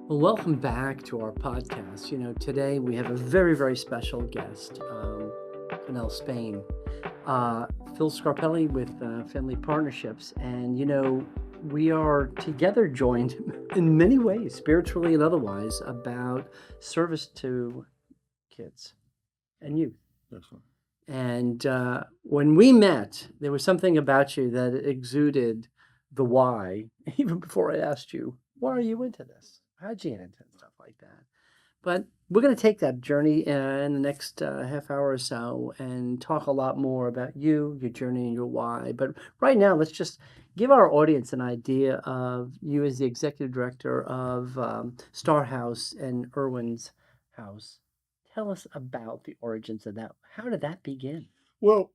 Well, welcome back to our podcast. Today we have a very, very special guest, Connell Spain, uh, Phil Scarpelli with Family Partnerships. And, we are together joined in many ways, spiritually and otherwise, about service to kids and youth. That's right. And when we met, there was something about you that exuded the why, even before I asked you, why are you into this? How'd you get into it? Stuff like that. But we're going to take that journey in the next half hour or so and talk a lot more about you, your journey, and your why. But right now, let's just give our audience an idea of you as the executive director of S.T.A.R House and Erwins House. Tell us about the origins of that. How did that begin? Well,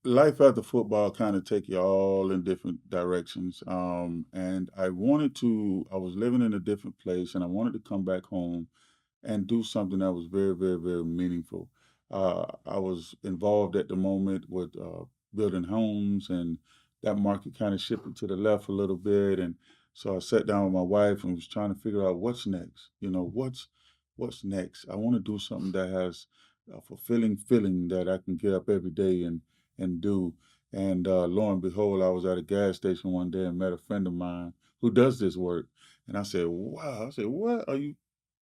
life after football kind of take you all in different directions. And I was living in a different place and I wanted to come back home and do something that was very, very, very meaningful. I was involved at the moment with building homes, and that market kind of shifted to the left a little bit. And so I sat down with my wife and was trying to figure out what's next. What's next? I want to do something that has a fulfilling feeling that I can get up every day and do. And lo and behold, I was at a gas station one day and met a friend of mine who does this work. And I said, "Wow!" I said, "What are you?"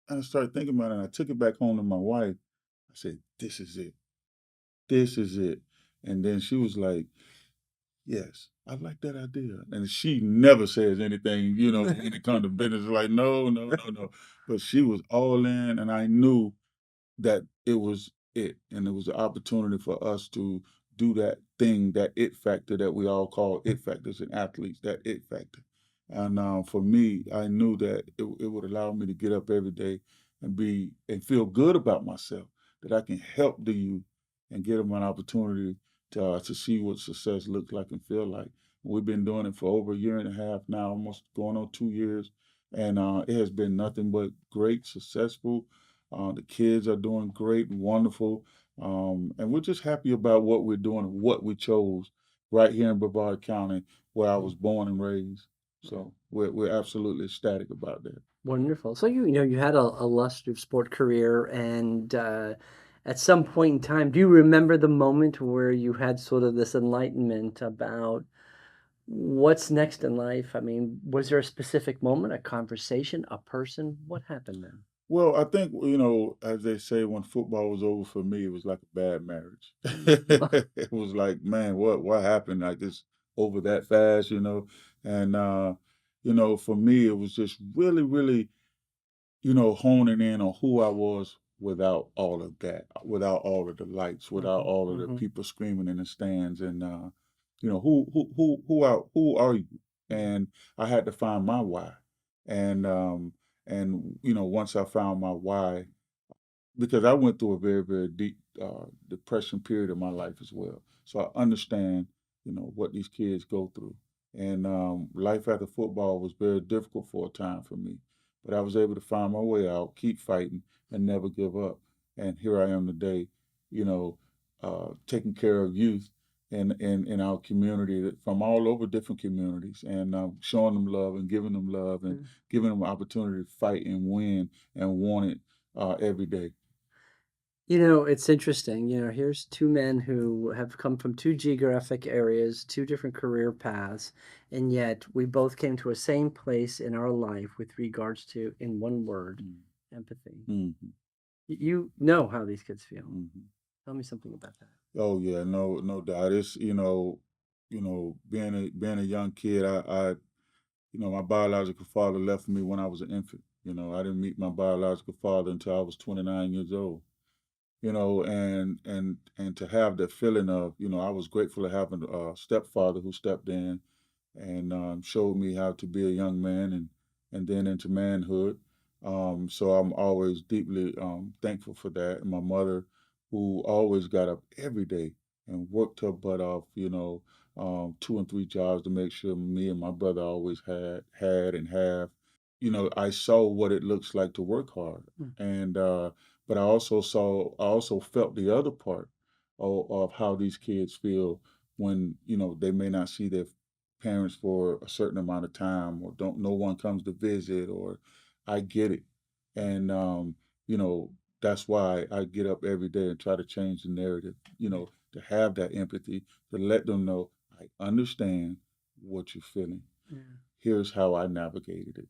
And I started thinking about it, and I took it back home to my wife. I said, "This is it. This is it." And then she was like, "Yes, I like that idea." And she never says anything, when it comes to business. Like, no, no, no, no. But she was all in, and I knew that it was it, and it was the opportunity for us to do that thing, that it factor that we all call it factors in athletes, that it factor. And for me, I knew that it would allow me to get up every day and feel good about myself, that I can help the youth and get them an opportunity to see what success looks like and feel like. We've been doing it for over a year and a half now, almost going on 2 years, and it has been nothing but great, successful. The kids are doing great and wonderful. And we're just happy about what we're doing and what we chose right here in Brevard County, where I was born and raised. So we're absolutely ecstatic about that. Wonderful. So you had a illustrive sport career, and at some point in time, do you remember the moment where you had sort of this enlightenment about what's next in life? I mean, was there a specific moment, a conversation, a person? What happened then? Well, I think, as they say, when football was over for me, it was like a bad marriage. It was like, man, what happened? Like this over that fast. And for me, it was just really, really honing in on who I was without all of that, without all of the lights, without Mhm, all of the mhm, people screaming in the stands, and who are you? And I had to find my why, and once I found my why, because I went through a very, very deep depression period in my life as well. So I understand, what these kids go through. And life after football was very difficult for a time for me. But I was able to find my way out, keep fighting, and never give up. And here I am today, you know, taking care of youth in our community from all over different communities, and showing them love and mhm. giving them opportunity to fight and win and want it every day. It's interesting. Here's two men who have come from two geographic areas, two different career paths, and yet we both came to a same place in our life with regards to, in one word, Mm. empathy. Mhm, You know how these kids feel. mhm. Tell me something about that. Oh yeah, no doubt. It's being a young kid. My biological father left me when I was an infant. I didn't meet my biological father until I was 29 years old. And to have that feeling of, I was grateful to have a stepfather who stepped in and showed me how to be a young man and then into manhood. So I'm always deeply thankful for that. And my mother, who always got up every day and worked her butt off, 2 and 3 jobs to make sure me and my brother always had and have. I saw what it looks like to work hard, Mm. and but I also felt the other part of how these kids feel when they may not see their parents for a certain amount of time, or don't no one comes to visit, or I get it. And you know, that's why I get up every day and try to change the narrative, to have that empathy, to let them know I understand what you're feeling. Yeah. Here's how I navigated it.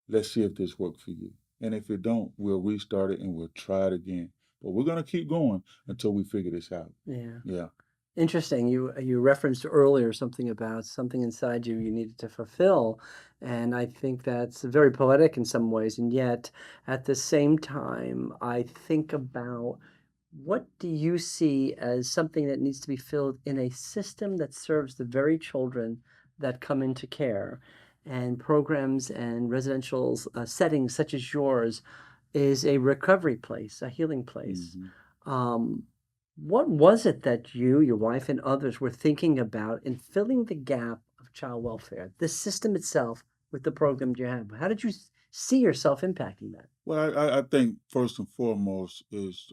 Let's see if this worked for you. And if it don't, we'll restart it and we'll try it again. But we're gonna keep going until we figure this out. Yeah. Yeah. Interesting. You referenced earlier something about something inside you needed to fulfill, and I think that's very poetic in some ways, and yet at the same time, I think about what do you see as something that needs to be filled in a system that serves the very children that come into care, and programs and residential settings such as yours is a recovery place, a healing place. Hmm. Um, what was it that you, your wife, and others were thinking about in filling the gap of child welfare, the system itself with the programs you have? How did you see yourself impacting that? Well, I think first and foremost is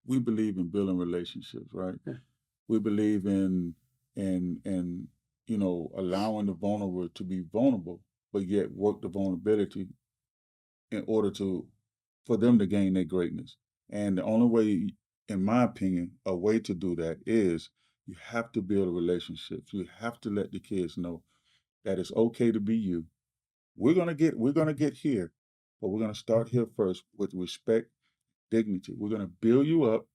we believe in building relationships, right? Yeah. We believe in allowing the vulnerable to be vulnerable, but yet work the vulnerability in order to for them to gain their greatness. And the only way, in my opinion, a way to do that is you have to build relationships. You have to let the kids know that it's okay to be you. We're gonna get here, but we're gonna start here first with respect, dignity. We're gonna build you up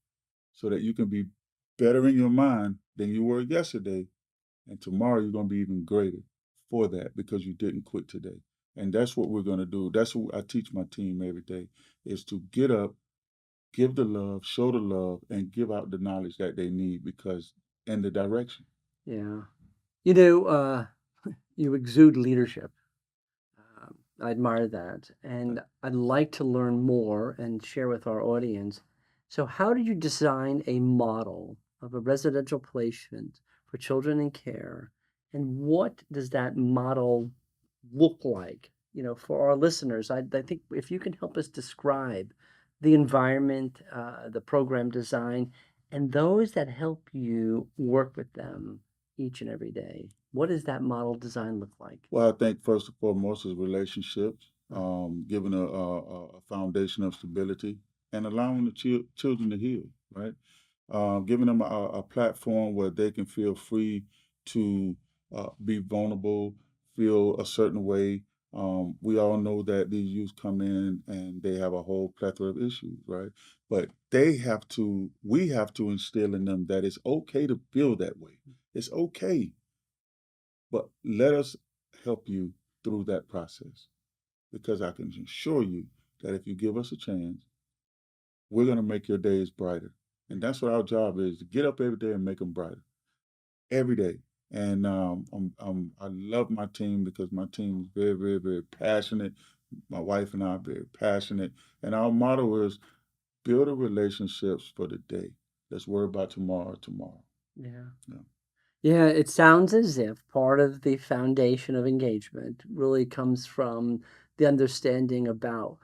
so that you can be better in your mind than you were yesterday, and tomorrow you're gonna be even greater for that because you didn't quit today. And that's what we're gonna do. That's what I teach my team every day is to get up, give the love, show the love, and give out the knowledge that they need because and the direction. Yeah. You know, you exude leadership. I admire that. And I'd like to learn more and share with our audience. So, how did you design a model of a residential placement for children in care? And what does that model look like? For our listeners, I think if you can help us describe the environment, the program design, and those that help you work with them each and every day, what does that model design look like? Well, I think first and foremost is relationships, Uh, giving a foundation of stability and allowing the children to heal, right? Giving them a platform where they can feel free to be vulnerable, feel a certain way. We all know that these youth come in and they have a whole plethora of issues, right? But we have to instill in them that it's okay to feel that way. It's okay, but let us help you through that process because I can assure you that if you give us a chance, we're going to make your days brighter. And that's what our job is to get up every day and make them brighter every day. And I love my team because my team is very, very, very passionate. My wife and I are very passionate. And our motto is build a relationships for the day. Let's worry about tomorrow. yeah. Yeah. Yeah, it sounds as if part of the foundation of engagement really comes from the understanding about,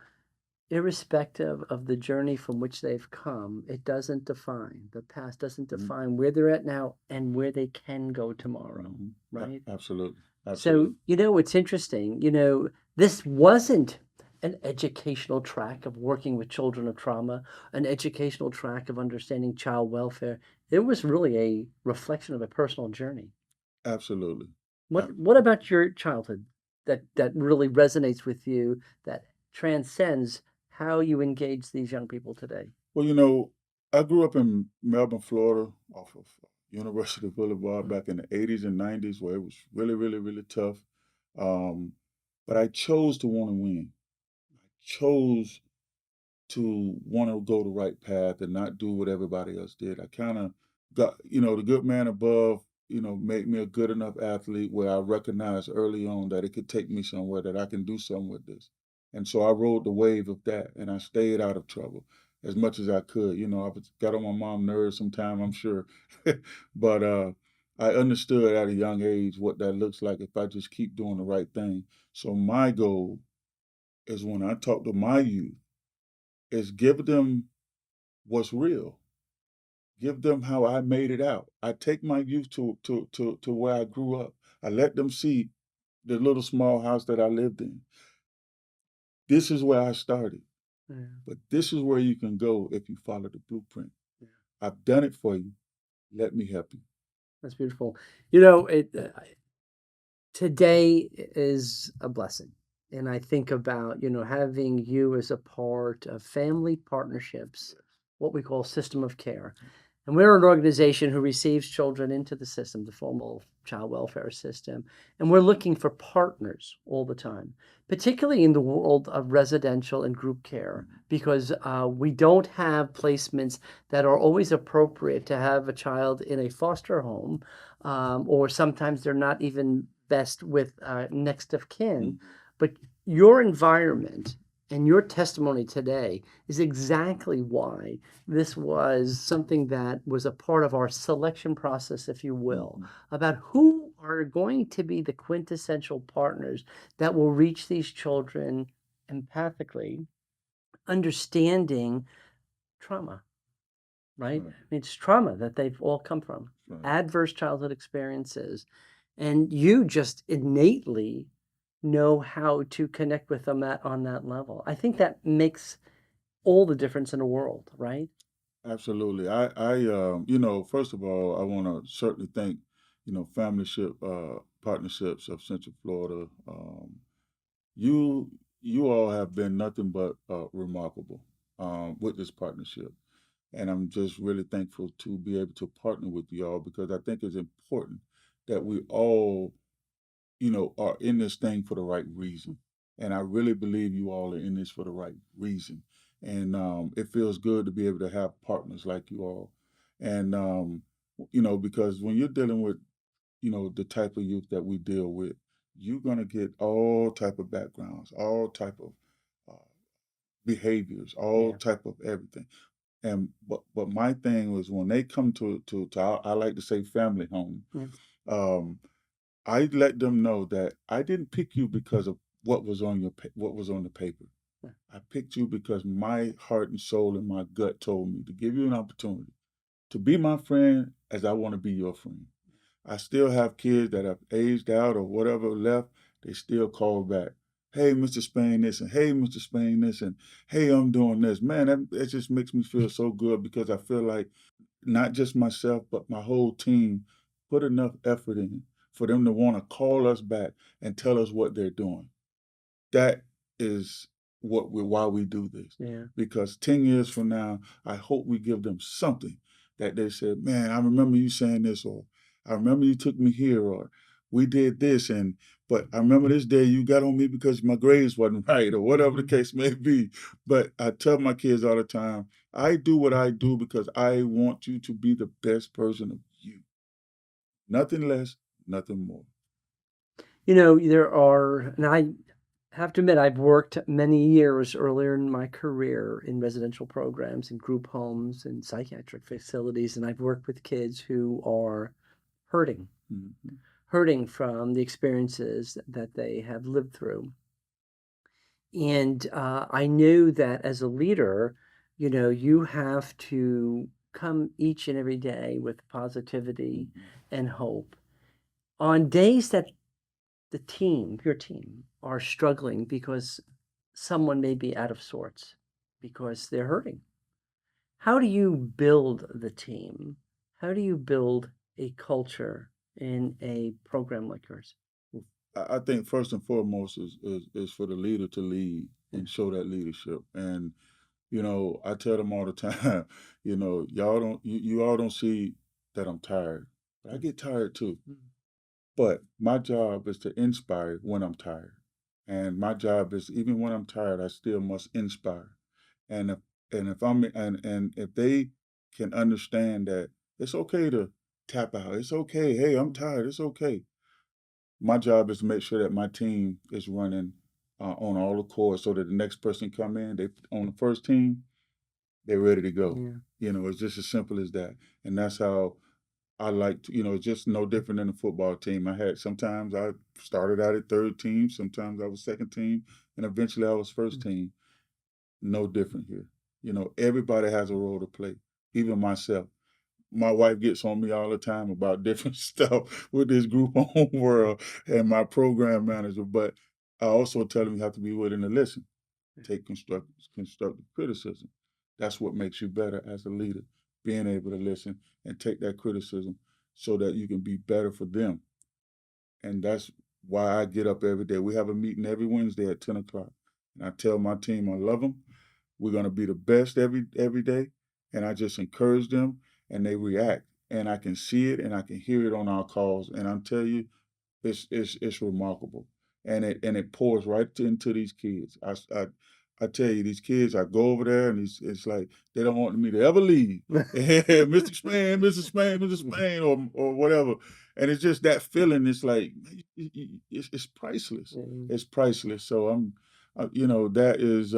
irrespective of the journey from which they've come, it doesn't define, the past doesn't Mhm. define where they're at now and where they can go tomorrow, Mhm. right? Absolutely. So, Absolutely. it's interesting, this wasn't an educational track of working with children of trauma, an educational track of understanding child welfare. It was really a reflection of a personal journey. Absolutely. What about your childhood that really resonates with you, that transcends how you engage these young people today? Well, I grew up in Melbourne, Florida, off of University Boulevard back in the 80s and 90s, where it was really, really, really tough. Um, but I chose to want to win. I chose to want to go the right path and not do what everybody else did. I kind of got, the good man above, made me a good enough athlete where I recognized early on that it could take me somewhere, that I can do something with this. And so I rode the wave of that and I stayed out of trouble as much as I could. Got on my mom's nerves sometime, I'm sure. But I understood at a young age what that looks like if I just keep doing the right thing. So my goal is when I talk to my youth, is give them what's real. give them how I made it out. I take my youth to where I grew up. I let them see the little small house that I lived in. This is where I started, Yeah, but this is where you can go if you follow the blueprint. yeah. I've done it for you. Let me help you. That's beautiful. You know, today is a blessing. And I think about, having you as a part of family partnerships, what we call system of care. And we're an organization who receives children into the system, the formal child welfare system. And we're looking for partners all the time, particularly in the world of residential and group care, because we don't have placements that are always appropriate to have a child in a foster home, or sometimes they're not even best with next of kin. Mhm. But your environment and your testimony today is exactly why this was something that was a part of our selection process, if you will, Mhm. about who are going to be the quintessential partners that will reach these children empathically, understanding trauma, right? Right. I mean, it's trauma that they've all come from, Right. adverse childhood experiences. And you just innately know how to connect with them on that level. I think that makes all the difference in the world, right? Absolutely. First of all, I want to certainly thank, partnerships of Central Florida. You, you all have been nothing but remarkable with this partnership. And I'm just really thankful to be able to partner with y'all because I think it's important that we all, are in this thing for the right reason. And I really believe you all are in this for the right reason. And it feels good to be able to have partners like you all. And, because when you're dealing with, the type of youth that we deal with, you're going to get all type of backgrounds, all type of uh, behaviors, all Yeah. type of everything. And but my thing was when they come to I like to say family home. Yeah. Um, I let them know that I didn't pick you because of what was on the paper. Yeah. I picked you because my heart and soul and my gut told me to give you an opportunity to be my friend as I want to be your friend. I still have kids that have aged out or whatever left. They still call back. Hey, Mr. Spain, this and hey, Mr. Spain, this and hey, I'm doing this. Man, that just makes me feel so good because I feel like not just myself, but my whole team put enough effort in for them to want to call us back and tell us what they're doing. That is why we do this. Yeah. Because 10 years from now, I hope we give them something that they said, man, I remember you saying this, or I remember you took me here, or we did this, but I remember this day you got on me because my grades wasn't right, or whatever the case may be. But I tell my kids all the time, I do what I do because I want you to be the best version of you. Nothing less, nothing more. There are, and I have to admit, I've worked many years earlier in my career in residential programs, in group homes, and psychiatric facilities, and I've worked with kids who are hurting, Mhm. hurting from the experiences that they have lived through. And I knew that as a leader, you have to come each and every day with positivity Mhm. and hope. On days that your team, are struggling because someone may be out of sorts because they're hurting. How do you build the team? How do you build a culture in a program like yours? Well, I think first and foremost is for the leader to lead Yeah. and show that leadership. And I tell them all the time, you all don't see that I'm tired, but I Mm. get tired too. Mm. But my job is to inspire when I'm tired, and my job is even when I'm tired, I still must inspire. And if I'm and if they can understand that it's okay to tap out, it's okay. Hey, I'm Mm. tired. It's okay. My job is to make sure that my team is running on all the cores so that the next person come in, they on the first team, they're ready to go. Yeah. It's just as simple as that. And that's how I like to, it's just no different than a football team. Sometimes I started out at third team, sometimes I was second team, and eventually I was first Mm. team. No different here. Everybody has a role to play, even myself. my wife gets on me all the time about different stuff with this group home world and my program manager, but I also tell them you have to be willing to listen, take constructive criticism. That's what makes you better as a leader, being able to listen and take that criticism so that you can be better for them. And that's why I get up every day. We have a meeting every Wednesday at 10 o'clock. And I tell my team I love them. We're going to be the best every day. And I just encourage them and they react. And I can see it and I can hear it on our calls. And I'm telling you, it's remarkable, and it pours right into these kids. I tell you, these kids, I go over there and it's like they don't want me to ever leave. Mr. Spain, Mrs. Spain, Mrs. Spain, or whatever. And it's just that feeling. It's like it's priceless. Mm. It's priceless. So that is.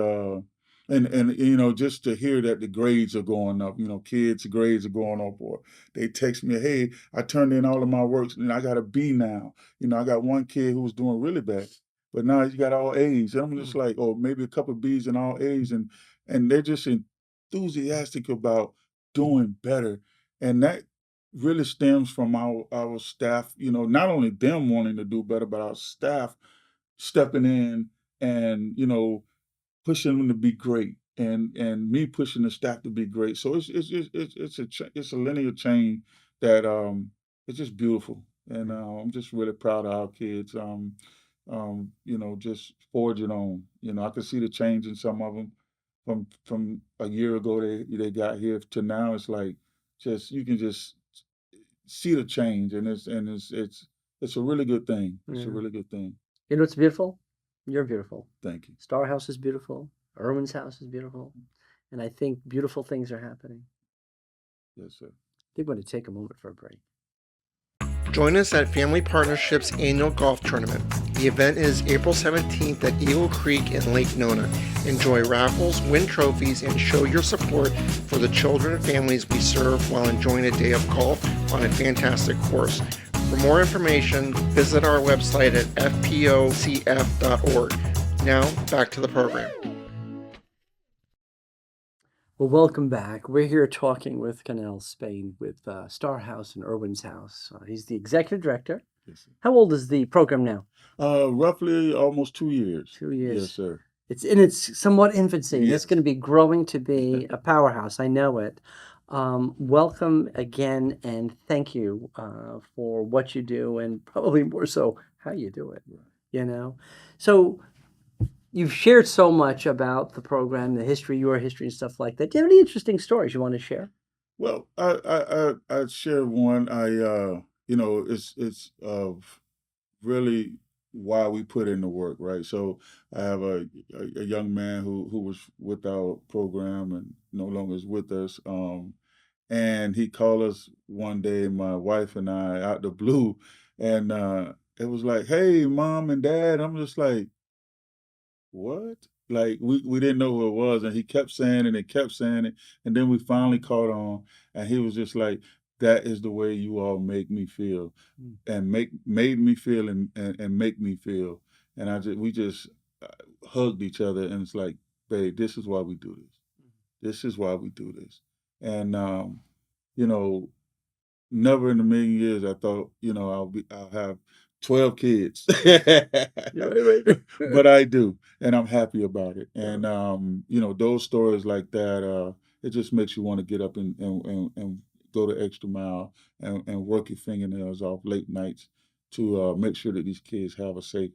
And just to hear that the grades are going up, kids' grades are going up, or they text me, hey, I turned in all of my works and I got a B now. I got one kid who was doing really bad, but now he's got all A's. And I'm just like, oh, maybe a couple of B's and all A's, and they're just enthusiastic about doing better, and that really stems from our staff. Not only them wanting to do better, but our staff stepping in and pushing them to be great, and me pushing the staff to be great. So it's a linear chain that it's just beautiful, and I'm just really proud of our kids. Just forging on. I can see the change in some of them from a year ago they got here to now. It's like just you can just see the change, and it's a really good thing. It's a Yeah. really good thing. You know what's beautiful? You're beautiful. Thank you. S.T.A.R House is beautiful. Erwins House is beautiful. And I think beautiful things are happening. Yes, sir. I think we're going to take a moment for a break. Join us at Family Partnership's annual golf tournament. The event is April 17th at Eagle Creek in Lake Nona. Enjoy raffles, win trophies, and show your support for the children and families we serve while enjoying a day of golf on a fantastic course. For more information, visit our website at fpocf.org. Now, back to the program. Well, welcome back. We're here talking with Connell Spain with S.T.A.R House and Erwins House. He's the executive director. Yes, sir. How old is the program now? Roughly almost 2 years. 2 years. Yes, sir. It's in its somewhat infancy. It's Yes. going to be growing to be a powerhouse. I know it. Welcome again, and thank you for what you do, and probably more so how you do it. Right. So you've shared so much about the program, the history, your history, and stuff like that. Do you have any interesting stories you want to share? Well, I share one. It's really why we put in the work, right? So I have a young man who was with our program and no longer is with us. And he called us one day, my wife and I, out the blue, and it was like, "Hey, mom and dad." I'm just like, "What?" Like we didn't know who it was, and he kept saying it and kept saying it, and then we finally caught on, and he was just like, "That is the way you all make me feel, Mm. and made me feel and make me feel." And we just hugged each other, and it's like, "Babe, this is why we do this. This is why we do this." And you know, never in a million years I thought, I'll have 12 kids. Right. But I do, and I'm happy about it. Yeah. And those stories like that, it just makes you want to get up and go the extra mile and work your fingernails off late nights to make sure that these kids have a safe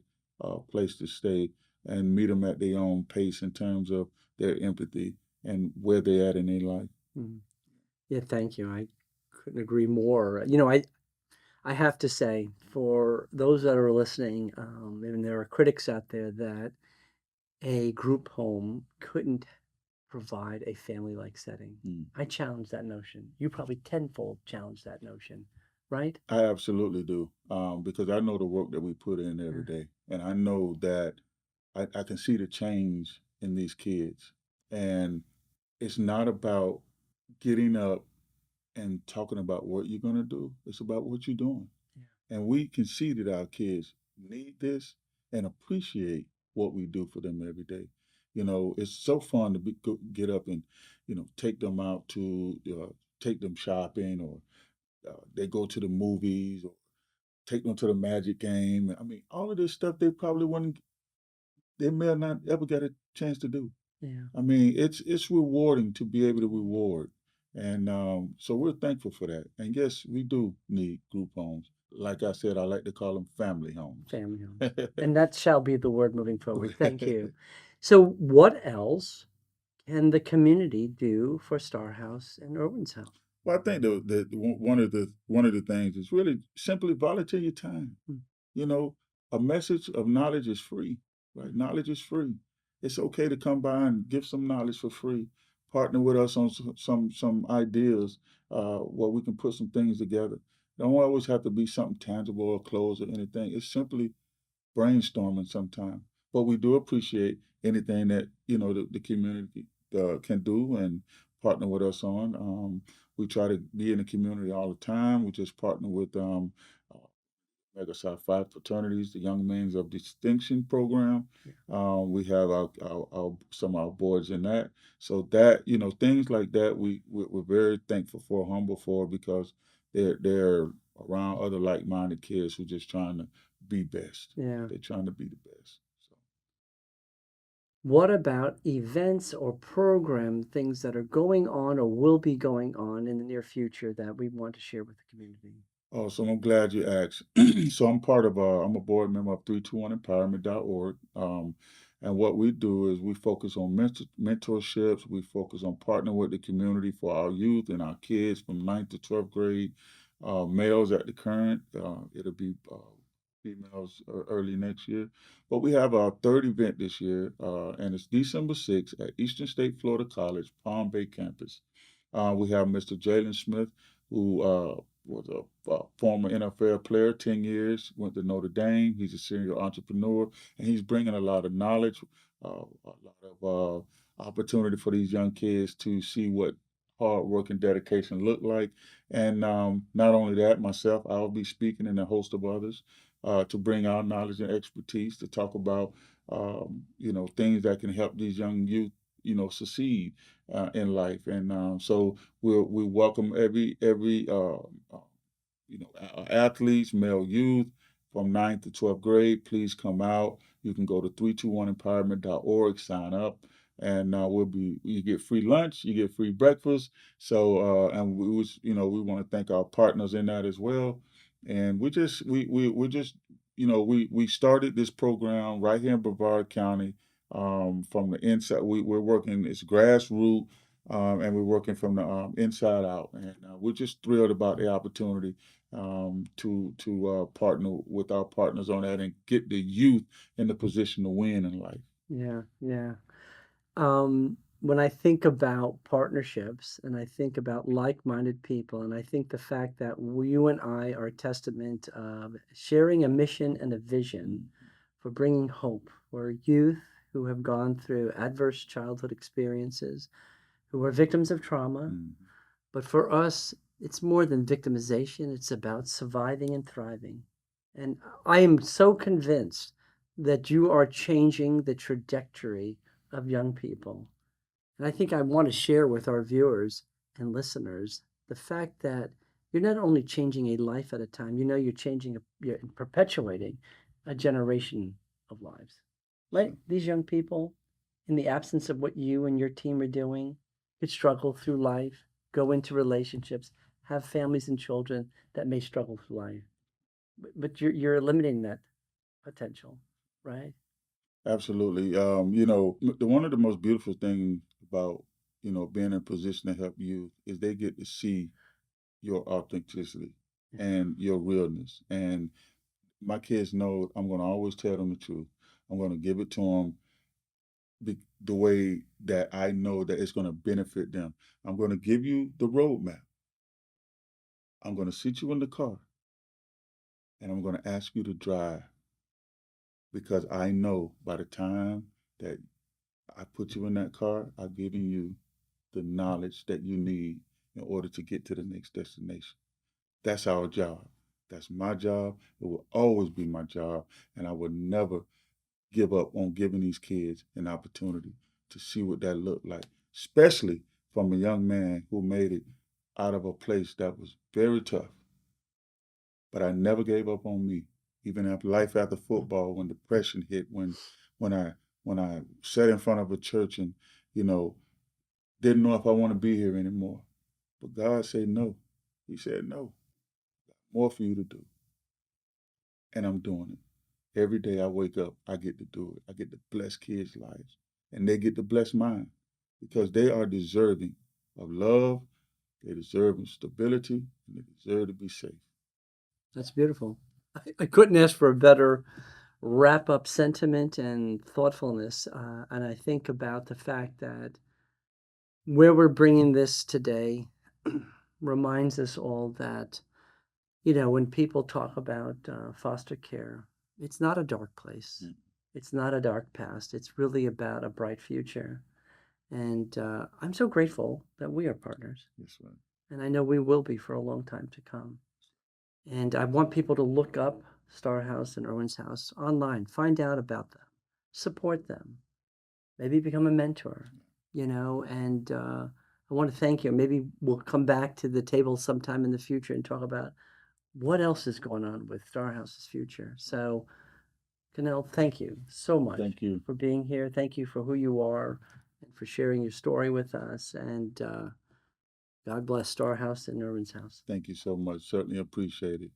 place to stay and meet them at their own pace in terms of their empathy and where they're at in their life. Mhm. Yeah, thank you. I couldn't agree more. I have to say, for those that are listening, and there are critics out there that a group home couldn't provide a family-like setting. Mm. I challenge that notion. You probably tenfold challenge that notion, right? I absolutely do, because I know the work that we put in every Yeah. day, and I know that I can see the change in these kids. And it's not about getting up and talking about what you're going to do, it's about what you're doing. Yeah. And we can see that our kids need this and appreciate what we do for them every day. It's so fun to get up and, take them out to take them shopping, or they go to the movies, or take them to the Magic game. I mean, all of this stuff they probably wouldn't, they may not ever get a chance to do. Yeah. I mean, it's rewarding to be able to reward, and so we're thankful for that. And yes, we do need group homes. Like I said, I like to call them family homes. Family homes. And that shall be the word moving forward. Thank you. So, what else can the community do for S.T.A.R House and Erwins House? Well, I think one of the things is really simply volunteer your time. Mm. You know, a message of knowledge is free, right? Knowledge is free. It's okay to come by and give some knowledge for free. Partner with us on some ideas where we can put some things together. Don't always have to be something tangible or clothes or anything. It's simply brainstorming sometimes. But we do appreciate anything that the community can do and partner with us on. We try to be in the community all the time. We just partner with uh, Mega Psi Phi fraternities, the Young Men's of Distinction program. Yeah. We have our some of our boards in that. So that things like that we're very thankful for, humble for, because they're around other like-minded kids who just trying to be best. Yeah. They're trying to be the best. So. What about events or program things that are going on or will be going on in the near future that we want to share with the community? Oh, so I'm glad you asked. So I'm a board member of 321empowerment.org. And what we do is we focus on mentorships. We focus on partnering with the community for our youth and our kids from ninth to 12th grade, males at the current. It'll be females early next year. But we have our third event this year, and it's December 6th at Eastern State Florida College, Palm Bay campus. We have Mr. Jalen Smith, who was a former NFL player, 10 years, went to Notre Dame. He's a serial entrepreneur, and he's bringing a lot of knowledge, a lot of opportunity for these young kids to see what hard work and dedication look like. And not only that, myself, I'll be speaking, and a host of others to bring our knowledge and expertise to talk about, things that can help these young youth, succeed in life. And so we welcome every athletes, male youth from ninth to 12th grade. Please come out. You can go to 321empowerment.org, sign up, and you get free lunch, you get free breakfast. So and we want to thank our partners in that as well. And we're just we started this program right here in Brevard County. From the inside, we're working. It's grassroots, and we're working from the inside out. And we're just thrilled about the opportunity to partner with our partners on that and get the youth in the position to win in life. Yeah, yeah. When I think about partnerships and I think about like-minded people, and I think the fact that you and I are a testament of sharing a mission and a vision for bringing hope for youth who have gone through adverse childhood experiences, who are victims of trauma. Mm. But for us, it's more than victimization, it's about surviving and thriving. And I am so convinced that you are changing the trajectory of young people. And I think I want to share with our viewers and listeners the fact that you're not only changing a life at a time, you're you're perpetuating a generation of lives. Let these young people, in the absence of what you and your team are doing, could struggle through life, go into relationships, have families and children that may struggle through life. But you're eliminating that potential, right? Absolutely. One of the most beautiful things about being in a position to help youth is they get to see your authenticity Yeah. and your realness. And my kids know I'm going to always tell them the truth. I'm going to give it to them the way that I know that it's going to benefit them. I'm going to give you the roadmap. I'm going to sit you in the car, and I'm going to ask you to drive, because I know by the time that I put you in that car, I've given you the knowledge that you need in order to get to the next destination. That's our job. That's my job. It will always be my job. And I will never give up on giving these kids an opportunity to see what that looked like, especially from a young man who made it out of a place that was very tough. But I never gave up on me. Even after life after football, when depression hit, when I when I sat in front of a church and, you know, didn't know if I want to be here anymore. But God said no. He said no. More for you to do. And I'm doing it. Every day I wake up, I get to do it. I get to bless kids' lives. And they get to bless mine. Because they are deserving of love, they deserve stability, and they deserve to be safe. That's beautiful. I couldn't ask for a better wrap up sentiment and thoughtfulness. And I think about the fact that where we're bringing this today reminds us all that, you know, when people talk about foster care, it's not a dark place. Mm. It's not a dark past. It's really about a bright future. And I'm so grateful that we are partners. Yes, sir. And I know we will be for a long time to come. And I want people to look up S.T.A.R House and Erwins House online, find out about them, support them, maybe become a mentor, you know. And I want to thank you. Maybe we'll come back to the table sometime in the future and talk about what else is going on with S.T.A.R House's future. So, Connell, thank you so much Thank you. for being here. Thank you for who you are and for sharing your story with us. And God bless S.T.A.R House and Erwins House. Thank you so much. Certainly appreciate it.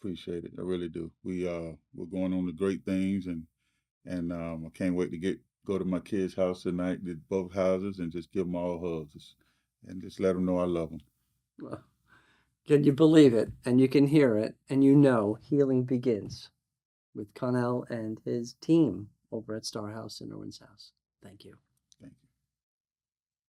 Appreciate it. I really do. We're going on to great things, and I can't wait to go to my kids' house tonight, at both houses, and just give them all hugs, and just let them know I love them. Well, can you believe it? And you can hear it, and you know healing begins with Connell and his team over at S.T.A.R House and Erwins House. Thank you.